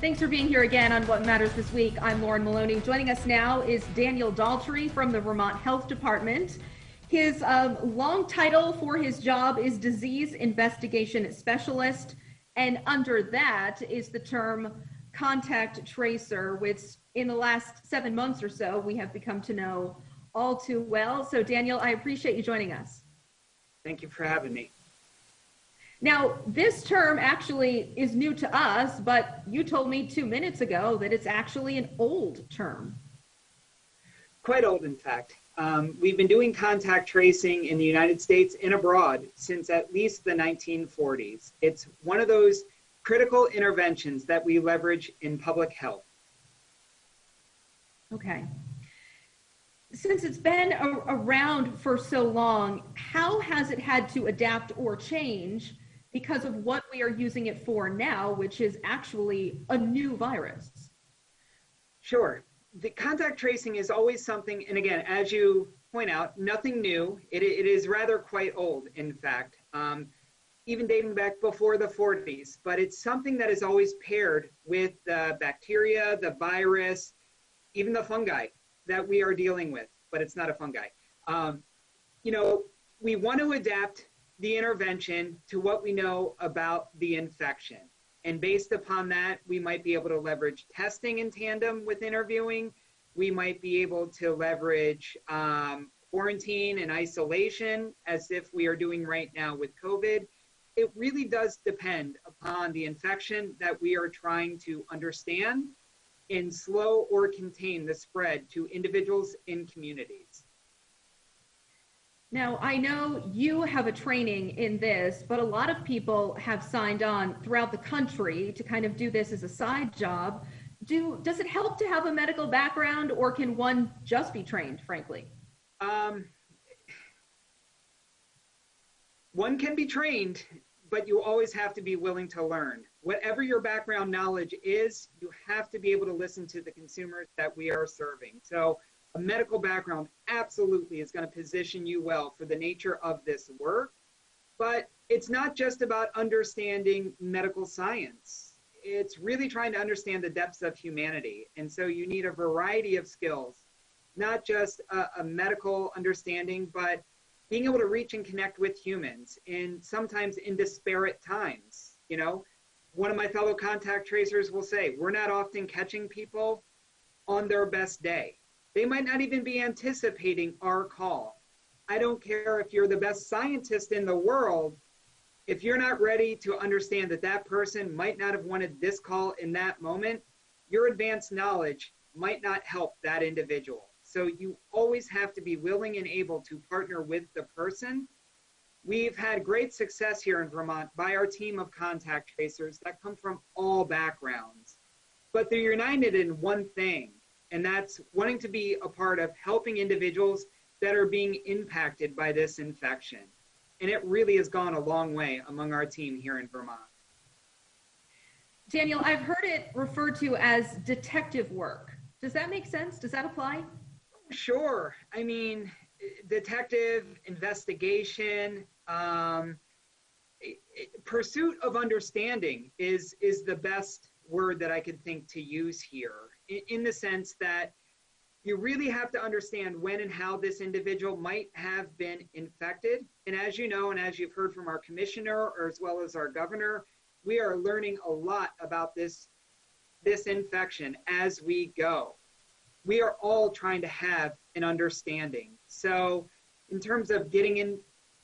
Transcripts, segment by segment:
Thanks for being here again on What Matters This Week. I'm Lauren Maloney. Joining us now is Daniel Daltry from the Vermont Health Department. His long title for his job is Disease Investigation Specialist, and under that is the term contact tracer, which in the last 7 months or so we have become to know all too well. So Daniel, I appreciate you joining us. Thank you for having me. Now, this term actually is new to us, but you told me 2 minutes ago that it's actually an old term. Quite old, in fact. We've been doing contact tracing in the United States and abroad since at least the 1940s. It's one of those critical interventions that we leverage in public health. Okay. Since it's been around for so long, how has it had to adapt or change because of what we are using it for now, which is actually a new virus? Sure. The contact tracing is always something, and again, as you point out, nothing new. It is rather quite old, in fact, even dating back before the 40s, but it's something that is always paired with the bacteria, the virus, even the fungi that we are dealing with, but it's not a fungi. We want to adapt the intervention to what we know about the infection. And based upon that, we might be able to leverage testing in tandem with interviewing. We might be able to leverage quarantine and isolation as if we are doing right now with COVID. It really does depend upon the infection that we are trying to understand and slow or contain the spread to individuals in communities. Now, I know you have a training in this, but a lot of people have signed on throughout the country to kind of do this as a side job. Does it help to have a medical background, or can one just be trained, frankly? One can be trained, but you always have to be willing to learn. Whatever your background knowledge is, you have to be able to listen to the consumers that we are serving. So a medical background absolutely is going to position you well for the nature of this work, but it's not just about understanding medical science. It's really trying to understand the depths of humanity. And so you need a variety of skills, not just a medical understanding, but being able to reach and connect with humans, and sometimes in disparate times. One of my fellow contact tracers will say, we're not often catching people on their best day. They might not even be anticipating our call. I don't care if you're the best scientist in the world. If you're not ready to understand that that person might not have wanted this call in that moment, your advanced knowledge might not help that individual. So you always have to be willing and able to partner with the person. We've had great success here in Vermont by our team of contact tracers that come from all backgrounds, but they're united in one thing, and that's wanting to be a part of helping individuals that are being impacted by this infection. And it really has gone a long way among our team here in Vermont. Daniel, I've heard it referred to as detective work. Does that make sense? Does that apply? Sure. I mean, detective, investigation, pursuit of understanding is the best word that I could think to use here, in the sense that you really have to understand when and how this individual might have been infected. And as you know, and as you've heard from our commissioner, or as well as our governor, we are learning a lot about this infection as we go. We are all trying to have an understanding. So in terms of getting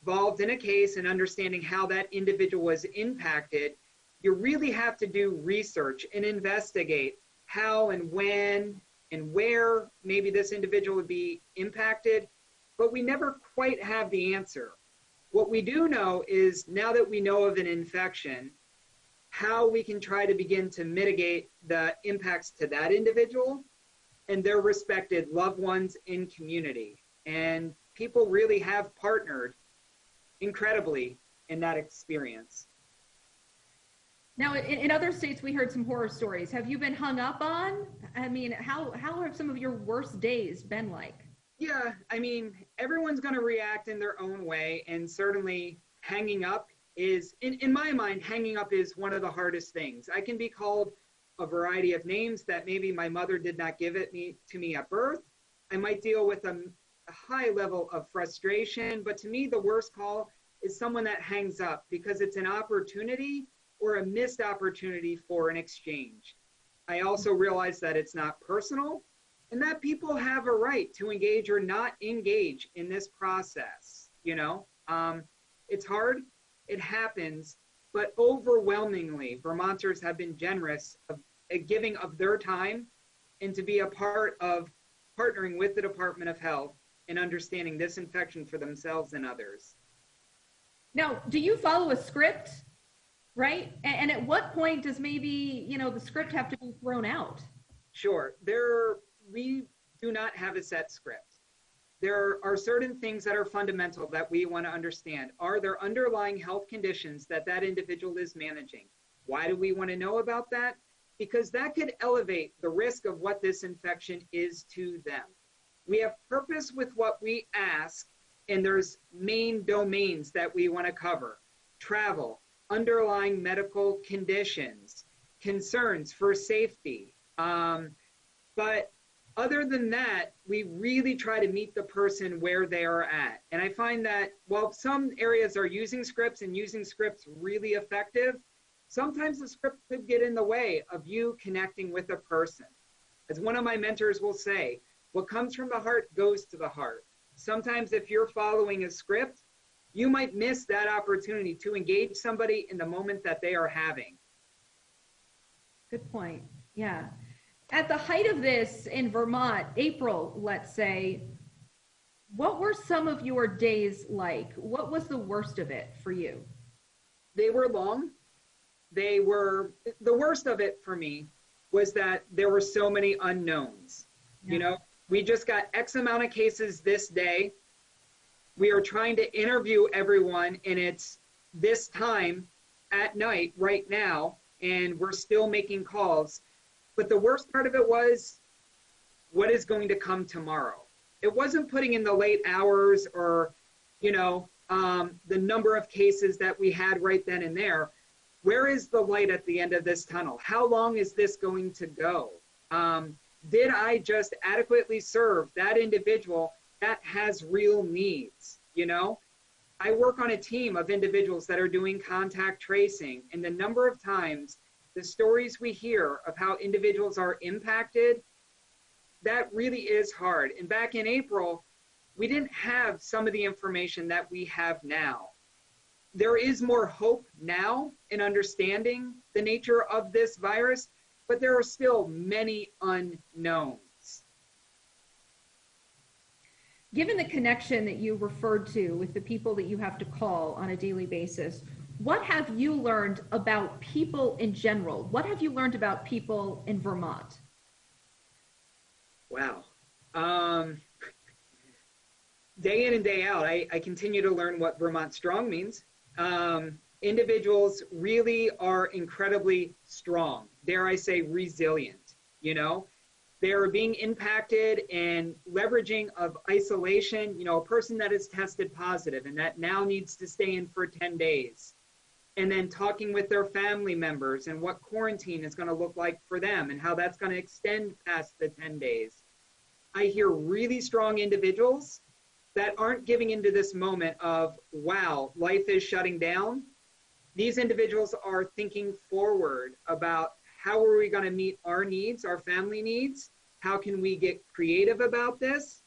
involved in a case and understanding how that individual was impacted, you really have to do research and investigate how and when and where maybe this individual would be impacted, but we never quite have the answer. What we do know is, now that we know of an infection, how we can try to begin to mitigate the impacts to that individual and their respected loved ones in community. And people really have partnered incredibly in that experience. Now, in other states, we heard some horror stories. Have you been hung up on? I mean, how have some of your worst days been like? Yeah, I mean, everyone's going to react in their own way, and certainly hanging up is, in my mind, hanging up is one of the hardest things. I can be called a variety of names that maybe my mother did not give to me at birth. I might deal with a high level of frustration, but to me, the worst call is someone that hangs up because it's an opportunity or a missed opportunity for an exchange. I also realize that it's not personal and that people have a right to engage or not engage in this process. It's hard, it happens, but overwhelmingly, Vermonters have been generous of giving of their time and to be a part of partnering with the Department of Health and understanding this infection for themselves and others. Now, do you follow a script, right? And at what point does maybe, the script have to be thrown out? Sure. We do not have a set script. There are certain things that are fundamental that we want to understand. Are there underlying health conditions that individual is managing? Why do we want to know about that? Because that could elevate the risk of what this infection is to them. We have purpose with what we ask, and there's main domains that we want to cover. Travel, underlying medical conditions, concerns for safety. But other than that, we really try to meet the person where they are at. And I find that while some areas are using scripts and using scripts really effective, sometimes the script could get in the way of you connecting with a person. As one of my mentors will say, what comes from the heart goes to the heart. Sometimes if you're following a script, you might miss that opportunity to engage somebody in the moment that they are having. Good point. Yeah. At the height of this in Vermont, April, let's say, what were some of your days like? What was the worst of it for you? They were long. The worst of it for me was that there were so many unknowns. Yeah. We just got X amount of cases this day. We are trying to interview everyone, and it's this time at night right now, and we're still making calls. But the worst part of it was what is going to come tomorrow. It wasn't putting in the late hours or, the number of cases that we had right then and there. Where is the light at the end of this tunnel? How long is this going to go? Did I just adequately serve that individual that has real needs? I work on a team of individuals that are doing contact tracing, and the number of times the stories we hear of how individuals are impacted, that really is hard. And back in April, we didn't have some of the information that we have now. There is more hope now in understanding the nature of this virus, but there are still many unknowns. Given the connection that you referred to with the people that you have to call on a daily basis, what have you learned about people in general? What have you learned about people in Vermont? Wow. Day in and day out, I continue to learn what Vermont Strong means. Individuals really are incredibly strong, dare I say resilient. They are being impacted and leveraging of isolation, a person that is tested positive and that now needs to stay in for 10 days. And then talking with their family members and what quarantine is going to look like for them and how that's going to extend past the 10 days. I hear really strong individuals that aren't giving into this moment of, wow, life is shutting down. These individuals are thinking forward about how are we going to meet our needs, our family needs? How can we get creative about this?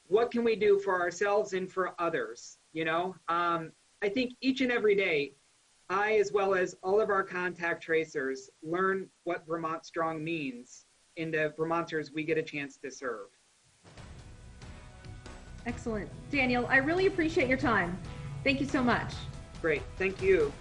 What can we do for ourselves and for others? I think each and every day, I, as well as all of our contact tracers, learn what Vermont Strong means in the Vermonters we get a chance to serve. Excellent. Daniel, I really appreciate your time. Thank you so much. Great. Thank you.